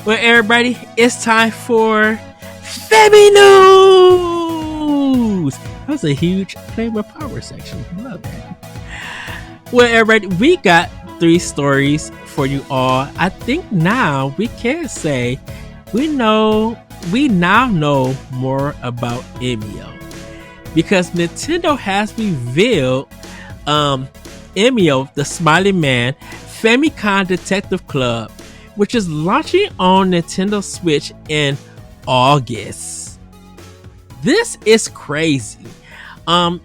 Well, everybody, it's time for Femi News. That was a huge Flavor Power section. Love that. Well, everybody, we got three stories for you all. I think now we can say we now know more about Emio because Nintendo has revealed um, Emio, the Smiling Man, Famicom Detective Club, which is launching on Nintendo Switch in August. This is crazy. Um,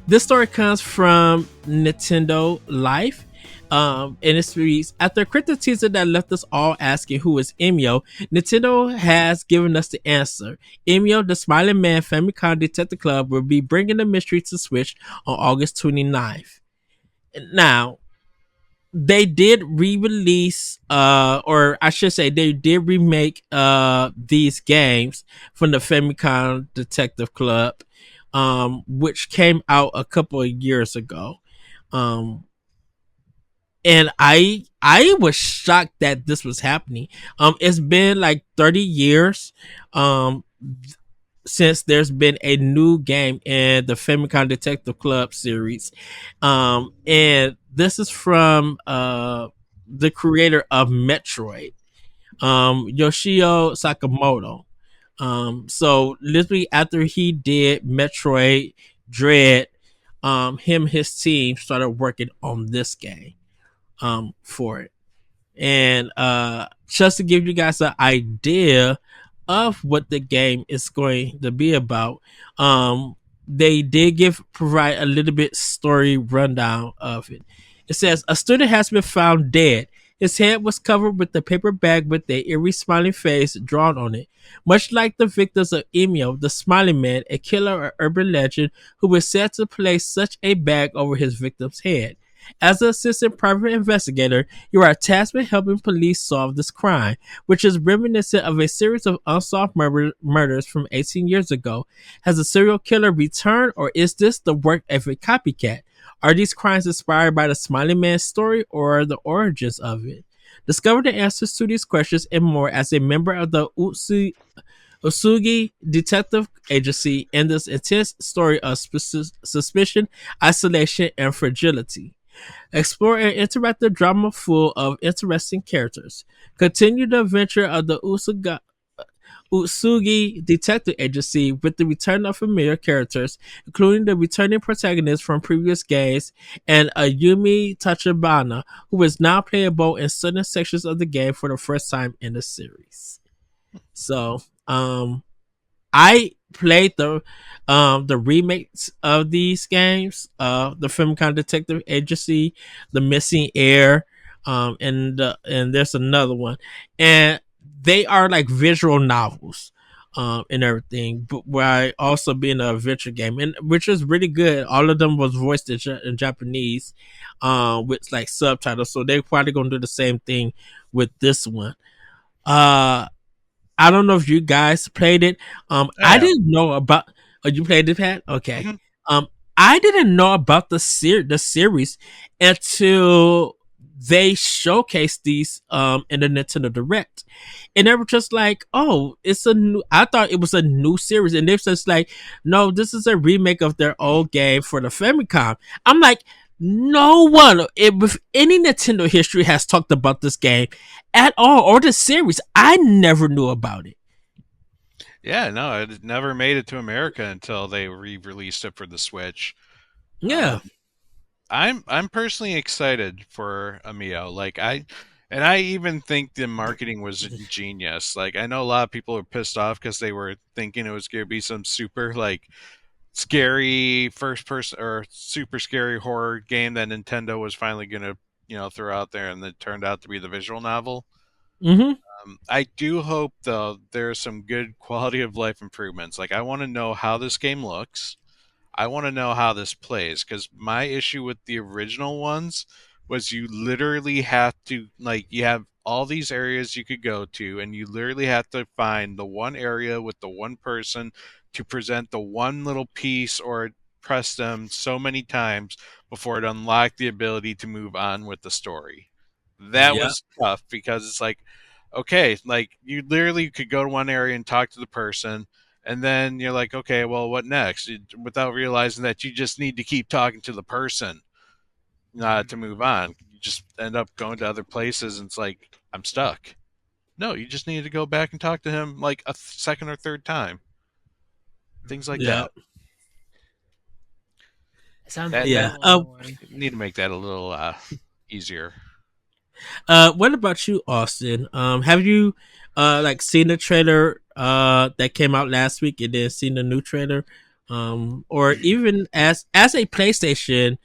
this story comes from Nintendo Life. And it reads, after a cryptic teaser that left us all asking who is Emio, Nintendo has given us the answer. Emio, the Smiling Man Famicom Detective Club, will be bringing the mystery to Switch on August 29th. Now, they did re-release or I should say they did remake these games from the Famicom Detective Club, which came out a couple of years ago. um and I was shocked that this was happening. It's been like 30 years um since there's been a new game in the Famicom Detective Club series. And this is from the creator of Metroid, Yoshio Sakamoto. So literally after he did Metroid Dread, him and his team started working on this game for it. And just to give you guys an idea of what the game is going to be about, they did provide a little bit story rundown of it. It says a student has been found dead. His head was covered with a paper bag with a eerie smiling face drawn on it. Much like the victims of Emio, the Smiling Man, a killer or urban legend who was said to place such a bag over his victim's head. As an assistant private investigator, you are tasked with helping police solve this crime, which is reminiscent of a series of unsolved murders from 18 years ago. Has a serial killer returned, or is this the work of a copycat? Are these crimes inspired by the Smiling Man story or the origins of it? Discover the answers to these questions and more as a member of the Usugi Detective Agency in this intense story of suspicion, isolation, and fragility. Explore an interactive drama full of interesting characters. Continue the adventure of the Utsugi Detective Agency with the return of familiar characters, including the returning protagonist from previous games and Ayumi Tachibana, who is now playable in certain sections of the game for the first time in the series. So, I played the remakes of these games, the Famicom Detective Agency, the Missing Air, and there's another one, and they are like visual novels, and everything. But while also being an adventure game, and which is really good. All of them was voiced in Japanese, with like subtitles. So they're probably gonna do the same thing with this one. Uh, I don't know if you guys played it. I I have. didn't know about. Oh, you played it, Pat? Okay. Mhm. Um, I didn't know about the series until they showcased these in the Nintendo Direct, and they were just like, "Oh, it's a new." I thought it was a new series, and they're just like, "No, this is a remake of their old game for the Famicom." I'm like, no one with any Nintendo history has talked about this game at all or the series. I never knew about it. Yeah, no, it never made it to America until they re-released it for the Switch. Yeah, Um, I'm personally excited for Emio. I even think the marketing was ingenious. Like, I know a lot of people are pissed off because they were thinking it was going to be some super like scary first person or super scary horror game that Nintendo was finally going to throw out there, and it turned out to be the visual novel. mm-hmm. I do hope though there are some good quality of life improvements. Like, I want to know how this game looks. I want to know how this plays, because my issue with the original ones was you literally have to, like, you have all these areas you could go to, and you literally have to find the one area with the one person to present the one little piece or press them so many times before it unlocked the ability to move on with the story. That Yep. was tough because it's like, okay, like you literally could go to one area and talk to the person, and then you're like, okay, well, what next? Without realizing that you just need to keep talking to the person to move on. You just end up going to other places, and it's like I'm stuck. No, you just need to go back and talk to him like a second or third time. Things like Yeah. that. It sounds a That Yeah. little annoying. need to make that a little easier. What about you, Austin? Have you like seen the trailer that came out last week and then seen the new trailer? Or even as a PlayStation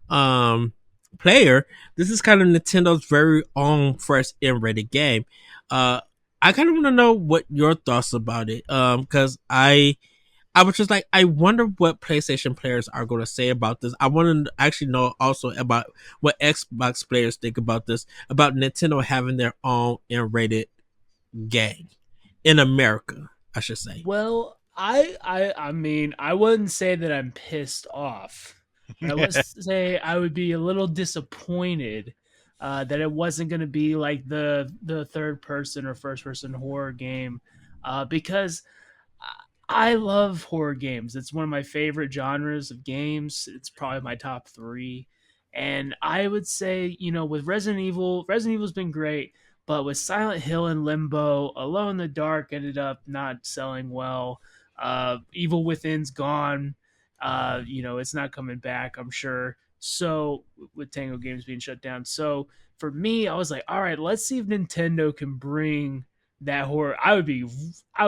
um player, this is kind of Nintendo's very own first M-rated game. Uh, I kind of want to know what your thoughts about it. Because I was just like, I wonder what PlayStation players are going to say about this. I want to actually know also about what Xbox players think about this, about Nintendo having their own M-rated game in America, I should say. Well, I mean, I wouldn't say that I'm pissed off, but I would say I would be a little disappointed that it wasn't going to be like the third person or first person horror game, because I love horror games. It's one of my favorite genres of games. It's probably my top three. And I would say, with Resident Evil's been great, but with Silent Hill and Limbo, Alone in the Dark ended up not selling well. Evil Within's gone. It's not coming back, I'm sure. So with Tango Games being shut down. So for me, I was like, all right, let's see if Nintendo can bring that horror. I would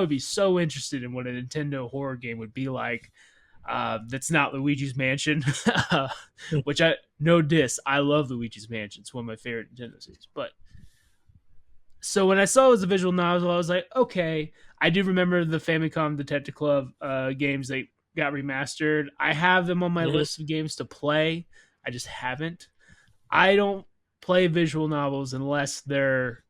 be so interested in what a Nintendo horror game would be like. That's not Luigi's Mansion, which I no diss. I love Luigi's Mansion. It's one of my favorite Nintendo series. But so when I saw it was a visual novel, I was like, okay. I do remember the Famicom Detective Club games that got remastered. I have them on my Mhm. list of games to play. I just haven't. I don't play visual novels unless they're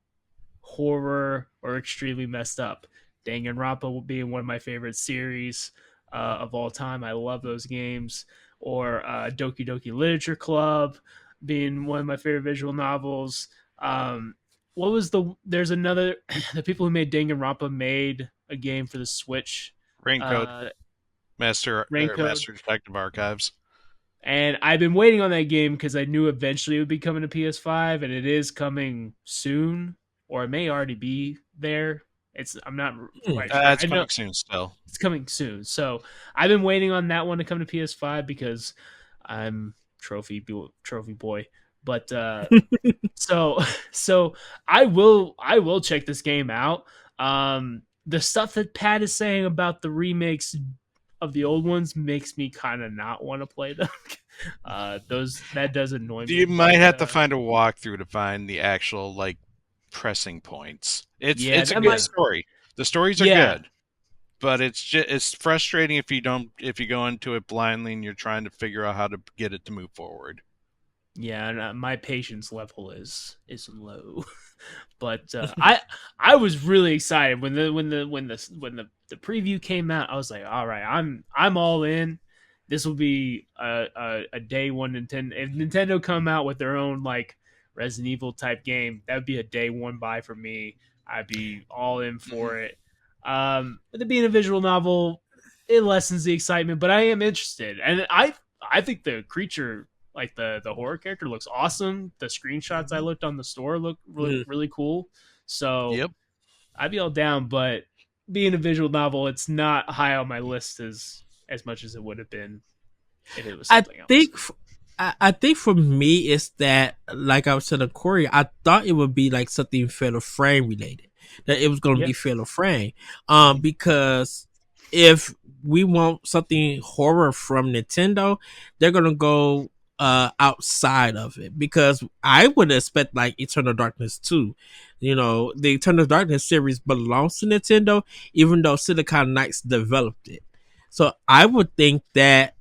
horror or extremely messed up. Danganronpa being one of my favorite series of all time. I love those games. Or Doki Doki Literature Club being one of my favorite visual novels. What was There's another. The people who made Danganronpa made a game for the Switch. Raincoat Uh, Raincoat. Master Detective Archives. And I've been waiting on that game because I knew eventually it would be coming to PS5, and it is coming soon, or it may already be there. I'm not Hmm. quite sure. It's I know coming soon still. it's coming soon, so I've been waiting on that one to come to PS5 because I'm trophy boy. But so so I will check this game out. The stuff that Pat is saying about the remakes of the old ones makes me kind of not want to play them. Those that does annoy me. You might But have to find a walkthrough to find the actual like pressing points. yeah, It's a that good might. story. The stories are Yeah, good, but it's frustrating if you go into it blindly and you're trying to figure out how to get it to move forward. yeah, and my patience level is low. But I was really excited when the preview came out. I was like, all right, I'm all in. This will be a day one Nintendo. If Nintendo come out with their own like Resident Evil type game, that would be a day one buy for me. I'd be all in Mhm. for it. But it being a visual novel, it lessens the excitement. But I am interested, and I think the creature, like the horror character, looks awesome. The screenshots I looked on the store look Mhm. really cool. So Yep. I'd be all down, but being a visual novel, it's not high on my list as much as it would have been if it was I something else. think I think for me it's that, like I was telling Corey, I thought it would be like something Fatal Frame related. That it was going to Yeah. be Fatal Frame, Mhm. because if we want something horror from Nintendo, they're gonna go outside of it, because I would expect like Eternal Darkness 2. You know, the Eternal Darkness series belongs to Nintendo, even though Silicon Knights developed it. So I would think that,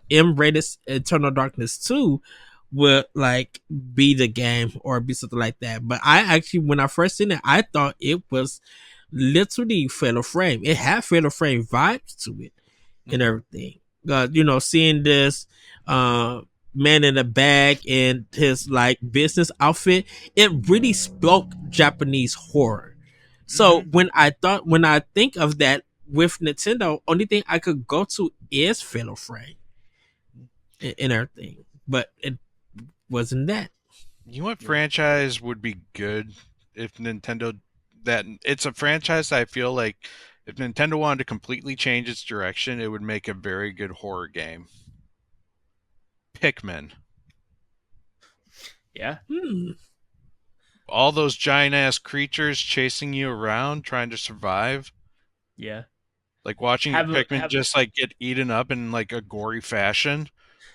M-rated Eternal Darkness 2 would like be the game or be something like that. But I actually, when I first seen it, I thought it was literally Fatal Frame. It had Fatal Frame vibes to it and Mhm. everything. Seeing this, uh, man in a bag and his like business outfit, it really spoke Japanese horror. So Mm-hmm. when I think of that with Nintendo, only thing I could go to is Fatal Frame and everything, but it wasn't that. You know what franchise would be good if Nintendo that it's a franchise that I feel like if Nintendo wanted to completely change its direction, it would make a very good horror game. Pikmin. Yeah. Hmm. All those giant ass creatures chasing you around trying to survive. Yeah. Like watching your Pikmin Have just like get eaten up in like a gory fashion,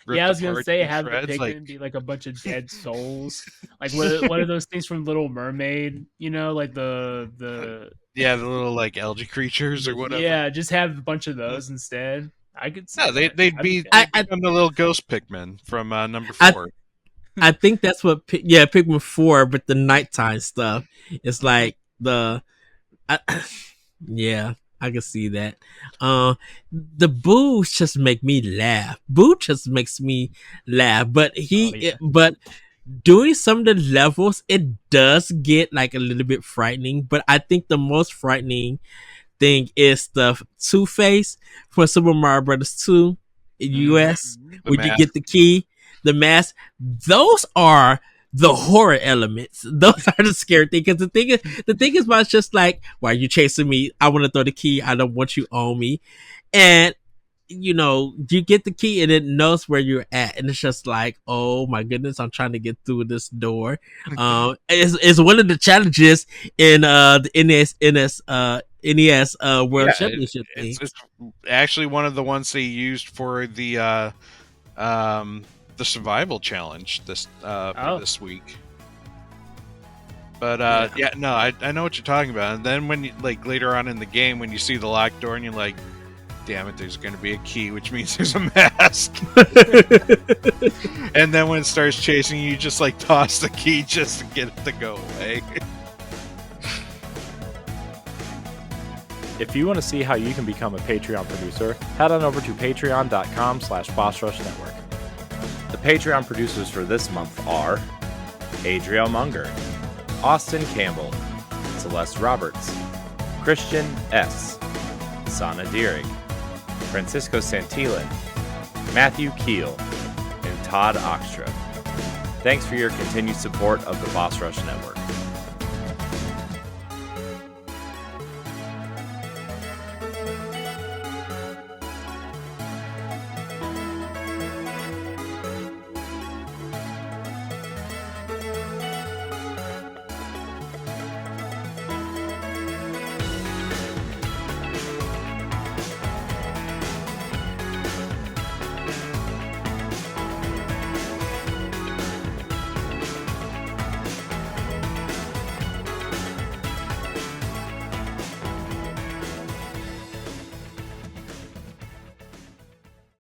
Yeah, I ripped was gonna apart say in have the shreds. Like Pikmin be like a bunch of dead souls, like what are those things from Little Mermaid? You know, like yeah, the little like algae creatures or whatever. yeah, just have a bunch of those instead. I could see No, that. they'd I'd be be down. I, they'd I become the little ghost Pikmin from number I 4. I think that's what Pikmin 4, but the nighttime stuff. It's like I, yeah, I can see that. The Boo just make me laugh. Boo just makes me laugh, but Oh yeah. but doing some of the levels, it does get like a little bit frightening. But I think the most frightening thing is the Two Face for Super Mario Brothers 2 in Mm-hmm. US, The when you mask. get the key, the mask. Those are the horror elements. Those are the scary thing. Because the thing is about just like, why are you chasing me? I want to throw the key. I don't want you on me. And you get the key and it knows where you're at, and it's just like, oh my goodness, I'm trying to get through this door. It's one of the challenges in the NES World Yeah, Championship thing. it's actually one of the ones they used for the survival challenge for Oh this week. But Yeah. yeah, no, I know what you're talking about. And then when you like later on in the game when you see the locked door and you're like, damn it, there's going to be a key, which means there's a mask. And then when it starts chasing you, just like toss the key just to get it to go away. If you want to see how you can become a Patreon producer, head on over to patreon.com/BossRushNetwork. The Patreon producers for this month are Adriel Munger, Austin Campbell, Celeste Roberts, Christian S., Sana Deering, Francisco Santillan, Matthew Keel, and Todd Oxtra. Thanks for your continued support of the Boss Rush Network.